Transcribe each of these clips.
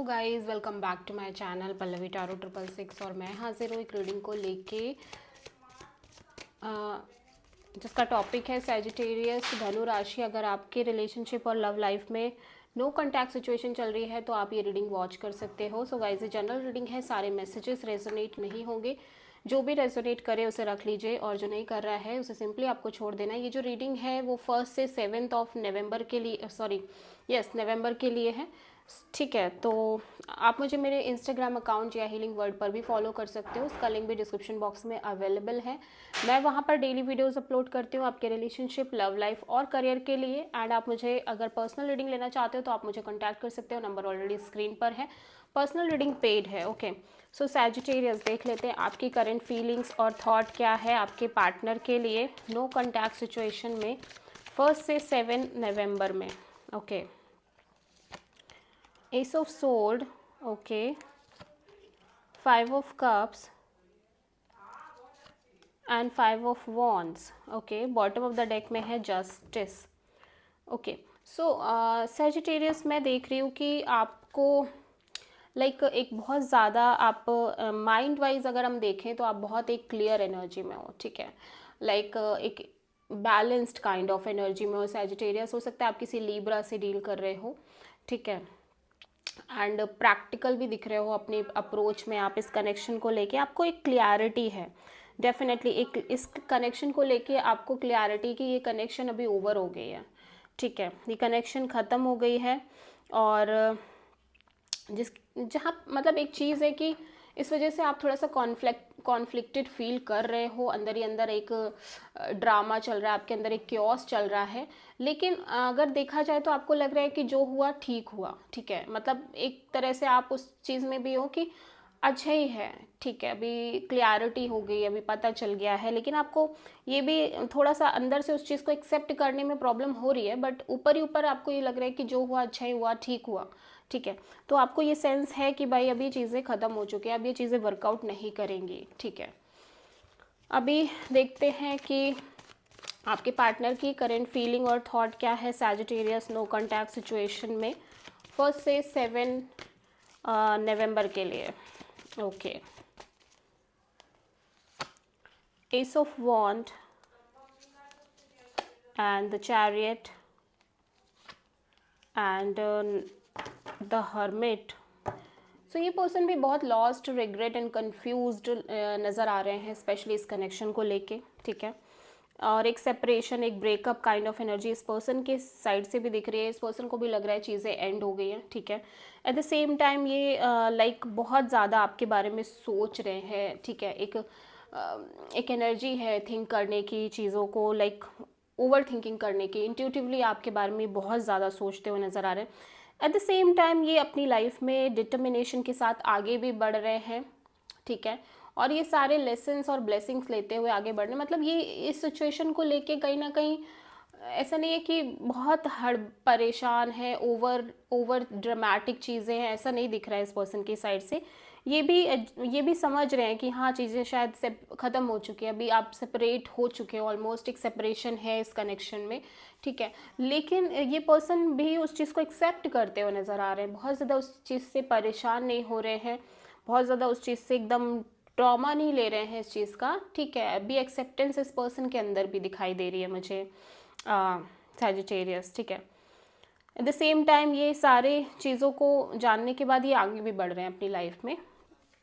Guys welcome back to my channel Pallavi tarot 666 और मैं हाजिर हूँ एक रीडिंग को लेके जिसका टॉपिक है सैजिटेरियस धनु राशि। अगर आपके रिलेशनशिप और लव लाइफ में नो कॉन्टैक्ट सिचुएशन चल रही है तो आप ये रीडिंग वॉच कर सकते हो। सो गाइस ये जनरल रीडिंग है, सारे मैसेजेस रेजोनेट नहीं होंगे। जो भी रेजोनेट करे उसे रख लीजिए और जो नहीं कर रहा है उसे सिंपली आपको छोड़ देना है। ये जो रीडिंग है वो 1 से 7 ऑफ नवंबर के लिए नवंबर के लिए है। ठीक है, तो आप मुझे मेरे इंस्टाग्राम अकाउंट या हीलिंग वर्ड पर भी फॉलो कर सकते हो, उसका लिंक भी डिस्क्रिप्शन बॉक्स में अवेलेबल है। मैं वहाँ पर डेली वीडियोस अपलोड करती हूँ आपके रिलेशनशिप, लव लाइफ और करियर के लिए। एंड आप मुझे अगर पर्सनल रीडिंग लेना चाहते हो तो आप मुझे कॉन्टैक्ट कर सकते हो, नंबर ऑलरेडी स्क्रीन पर है। पर्सनल रीडिंग पेड है। ओके, सो सैजिटेरियस देख लेते हैं आपकी करंट फीलिंग्स और थॉट क्या है आपके पार्टनर के लिए नो कॉन्टैक्ट सिचुएशन में 1 से 7 नवंबर में। Okay, Ace of Sword, okay, 5 of Cups and 5 of Wands, okay, bottom of the deck में है Justice, okay, so Sagittarius मैं देख रही हूँ कि आपको एक बहुत ज़्यादा आप माइंड वाइज अगर हम देखें तो आप बहुत एक क्लियर एनर्जी में हो। ठीक है, एक बैलेंस्ड काइंड ऑफ एनर्जी में हो सैजिटेरियस। हो सकता है आप किसी लीब्रा से डील कर रहे हो। ठीक है, एंड प्रैक्टिकल भी दिख रहे हो अपनी अप्रोच में। आप इस कनेक्शन को लेके आपको एक क्लियरिटी है डेफिनेटली, एक इस कनेक्शन को लेके आपको क्लियरिटी कि ये कनेक्शन अभी ओवर हो गई है। ठीक है, ये कनेक्शन ख़त्म हो गई है और जहाँ एक चीज़ है कि इस वजह से आप थोड़ा सा कॉन्फ्लिक्टेड फील कर रहे हो, अंदर ही अंदर एक ड्रामा चल रहा है, आपके अंदर एक क्योस चल रहा है। लेकिन अगर देखा जाए तो आपको लग रहा है कि जो हुआ ठीक हुआ। ठीक है, एक तरह से आप उस चीज़ में भी हो कि अच्छा ही है। ठीक है, अभी क्लियरिटी हो गई, अभी पता चल गया है। लेकिन आपको ये भी थोड़ा सा अंदर से उस चीज़ को एक्सेप्ट करने में प्रॉब्लम हो रही है, बट ऊपर ही ऊपर आपको ये लग रहा है कि जो हुआ अच्छा ही हुआ, ठीक हुआ। ठीक है, तो आपको ये सेंस है कि भाई अभी चीज़ें ख़त्म हो चुकी हैं, अब ये चीज़ें वर्कआउट नहीं करेंगी। ठीक है, अभी देखते हैं कि आपके पार्टनर की करेंट फीलिंग और थॉट क्या है सैजिटेरियस नो कॉन्टैक्ट सिचुएशन में 1 से 7 नवंबर के लिए। Okay, ace of wand and the chariot and the hermit. So ये पर्सन भी बहुत लॉस्ट, रिग्रेट एंड कन्फ्यूज्ड नज़र आ रहे हैं, स्पेशली इस कनेक्शन को लेके। ठीक है, और एक सेपरेशन, एक ब्रेकअप काइंड ऑफ एनर्जी इस पर्सन के साइड से भी दिख रही है। इस पर्सन को भी लग रहा है चीज़ें एंड हो गई हैं। ठीक है, एट द सेम टाइम ये बहुत ज़्यादा आपके बारे में सोच रहे हैं। ठीक है, एक एनर्जी है थिंक करने की, चीज़ों को ओवर थिंकिंग करने की, इंट्यूटिवली आपके बारे में बहुत ज़्यादा सोचते हुए नज़र आ रहे हैं। एट द सेम टाइम ये अपनी लाइफ में डिटर्मिनेशन के साथ आगे भी बढ़ रहे हैं। ठीक है, और ये सारे लेसन्स और ब्लेसिंग्स लेते हुए आगे बढ़ रहे हैं। ये इस सिचुएशन को लेके कहीं ना कहीं ऐसा नहीं है कि बहुत हड़ परेशान है, ओवर ड्रामेटिक चीज़ें हैं, ऐसा नहीं दिख रहा है इस पर्सन की साइड से। ये भी समझ रहे हैं कि हाँ चीज़ें शायद से ख़त्म हो चुकी है, अभी आप सेपरेट हो चुके हो, ऑलमोस्ट एक सेपरेशन है इस कनेक्शन में। ठीक है, लेकिन ये पर्सन भी उस चीज़ को एक्सेप्ट करते हुए नज़र आ रहे हैं, बहुत ज़्यादा उस चीज़ से परेशान नहीं हो रहे हैं, बहुत ज़्यादा उस चीज़ से एकदम ट्रॉमा नहीं ले रहे हैं इस चीज़ का। ठीक है, अभी एक्सेप्टेंस इस पर्सन के अंदर भी दिखाई दे रही है मुझे सैजिटेरियस। ठीक है, एट द सेम टाइम ये सारे चीज़ों को जानने के बाद ये आगे भी बढ़ रहे हैं अपनी लाइफ में।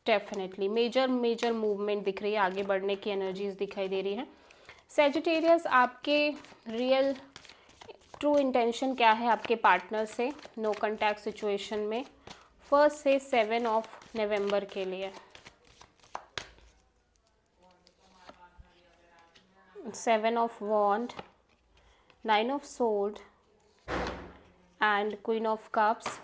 डेफिनेटली मेजर मूवमेंट दिख रही है, आगे बढ़ने की एनर्जीज दिखाई दे रही है। सैजिटेरियस आपके रियल ट्रू इंटेंशन क्या है आपके पार्टनर से नो कॉन्टैक्ट सिचुएशन में 1 से 7 ऑफ नवंबर के लिए। 7 of wand, 9 of sword and queen of cups.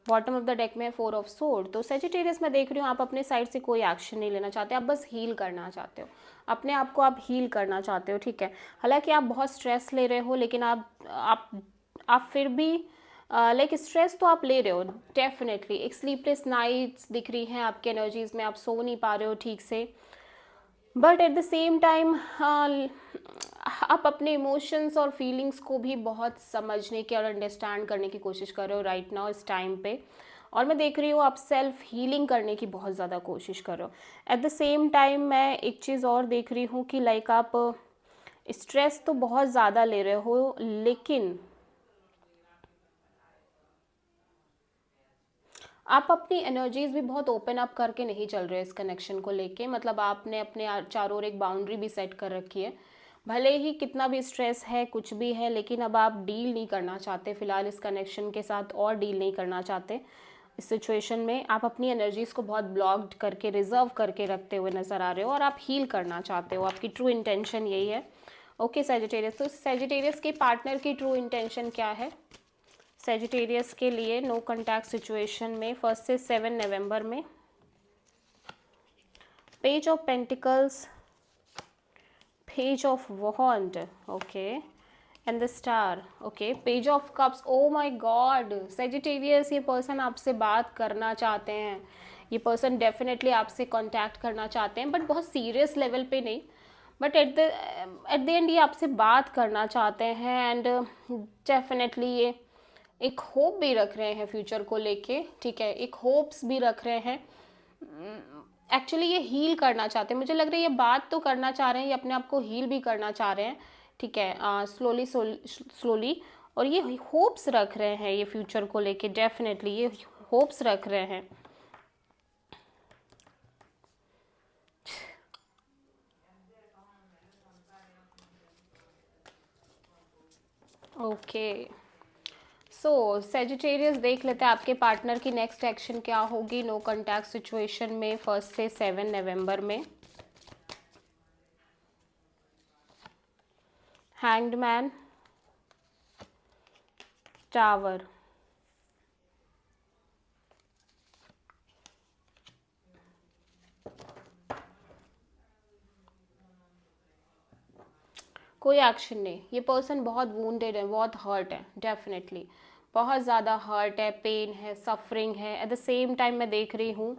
Bottom of the deck में 4 ऑफ सोर्ड। तो सैजिटेरियस मैं देख रही हूँ आप अपने साइड से कोई एक्शन नहीं लेना चाहते, आप बस हील करना चाहते हो, अपने आप को आप हील करना चाहते हो। ठीक है, हालांकि आप बहुत स्ट्रेस ले रहे हो, लेकिन आप फिर भी स्ट्रेस तो आप ले रहे हो डेफिनेटली। एक स्लीपलेस नाइट्स दिख रही हैं आपकी एनर्जीज में, आप सो नहीं पा रहे हो ठीक से, but at the same time आप अपने इमोशंस और फीलिंग्स को भी बहुत समझने की और अंडरस्टैंड करने की कोशिश कर रहे हो राइट नाउ इस टाइम पे, और मैं देख रही हूँ आप सेल्फ हीलिंग करने की बहुत ज़्यादा कोशिश कर रहे हो। एट द सेम टाइम मैं एक चीज़ और देख रही हूँ कि लाइक आप स्ट्रेस तो बहुत ज़्यादा ले रहे हो, लेकिन आप अपनी एनर्जीज भी बहुत ओपन अप करके नहीं चल रहे इस कनेक्शन को लेके। मतलब आपने अपने चारों ओर एक बाउंड्री भी सेट कर रखी है, भले ही कितना भी स्ट्रेस है कुछ भी है, लेकिन अब आप डील नहीं करना चाहते फिलहाल इस कनेक्शन के साथ, और डील नहीं करना चाहते इस सिचुएशन में। आप अपनी एनर्जीज को बहुत ब्लॉक्ड करके रिजर्व करके रखते हुए नज़र आ रहे हो, और आप हील करना चाहते हो, आपकी ट्रू इंटेंशन यही है। ओके सैजिटेरियस, तो सैजिटेरियस के पार्टनर की ट्रू इंटेंशन क्या है सैजिटेरियस के लिए नो कॉन्टैक्ट सिचुएशन में 1 से 7 नवंबर में? Page of pentacles, page of wand, okay, and the star, okay, page of cups. Oh my god Sagittarius, ये पर्सन आपसे बात करना चाहते हैं, ये पर्सन डेफिनेटली आपसे कांटेक्ट करना चाहते हैं, बट बहुत सीरियस लेवल पे नहीं, बट एट द एंड ये आपसे बात करना चाहते हैं, एंड डेफिनेटली ये एक होप भी रख रहे हैं फ्यूचर को लेके, ठीक है, एक होप्स भी रख रहे हैं। एक्चुअली ये हील करना चाहते हैं, मुझे लग रहा है ये बात तो करना चाह रहे हैं, ये अपने आप को हील भी करना चाह रहे हैं, ठीक है, स्लोली स्लोली, और ये होप्स रख रहे हैं ये फ्यूचर को लेके, डेफिनेटली ये होप्स रख रहे हैं। ओके सो सेजिटेरियस, देख लेते हैं आपके पार्टनर की नेक्स्ट एक्शन क्या होगी नो कॉन्टैक्ट सिचुएशन में 1 से 7 नवंबर में। हैंग्ड मैन, टावर, कोई एक्शन नहीं, ये पर्सन बहुत वूंडेड है, बहुत हर्ट है, डेफिनेटली बहुत ज़्यादा हर्ट है, पेन है, सफरिंग है। एट द सेम टाइम मैं देख रही हूँ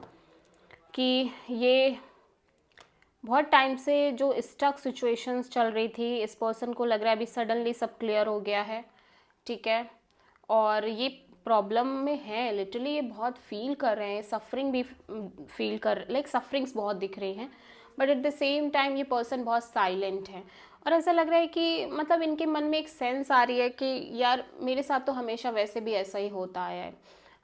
कि ये बहुत टाइम से जो स्टक सिचुएशंस चल रही थी, इस पर्सन को लग रहा है अभी सडनली सब क्लियर हो गया है, ठीक है, और ये प्रॉब्लम में है, लिटरली ये बहुत फील कर रहे हैं, सफरिंग भी फील कर, लाइक सफरिंग्स बहुत दिख रही हैं, but at the same time ये पर्सन बहुत साइलेंट है, और ऐसा लग रहा है कि मतलब इनके मन में एक सेंस आ रही है कि यार मेरे साथ तो हमेशा वैसे भी ऐसा ही होता आया है,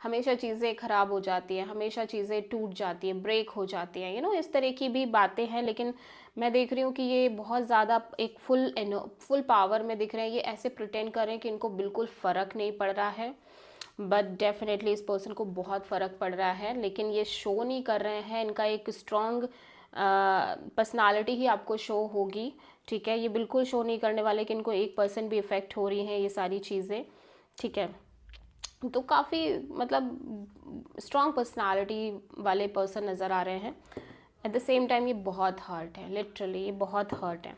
हमेशा चीज़ें ख़राब हो जाती हैं, हमेशा चीज़ें टूट जाती हैं, ब्रेक हो जाती हैं, इस तरह की भी बातें हैं, लेकिन मैं देख रही हूँ कि ये बहुत ज़्यादा एक फुल पावर में दिख रहे हैं, ये ऐसे प्रिटेंड कर रहे हैं कि इनको बिल्कुल फ़र्क नहीं पड़ रहा है, बट डेफिनेटली इस पर्सन को बहुत फ़र्क पड़ रहा है, लेकिन ये शो नहीं कर रहे हैं, इनका एक स्ट्रॉन्ग पर्सनालिटी ही आपको शो होगी, ठीक है, ये बिल्कुल शो नहीं करने वाले कि इनको 1% भी इफ़ेक्ट हो रही हैं ये सारी चीज़ें, ठीक है, तो काफ़ी मतलब स्ट्रॉन्ग पर्सनालिटी वाले पर्सन नज़र आ रहे हैं। एट द सेम टाइम ये बहुत हर्ट है, लिटरली ये बहुत हर्ट है,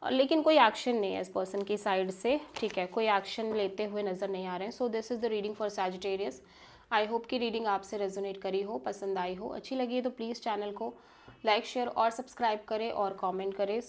और लेकिन कोई एक्शन नहीं है इस पर्सन की साइड से, ठीक है, कोई एक्शन लेते हुए नज़र नहीं आ रहे हैं। So this is the reading for Sagittarius. I hope कि रीडिंग आपसे रेजोनेट करी हो, पसंद आई हो, अच्छी लगी है तो प्लीज़ चैनल को लाइक शेयर और सब्सक्राइब करें और कमेंट करें।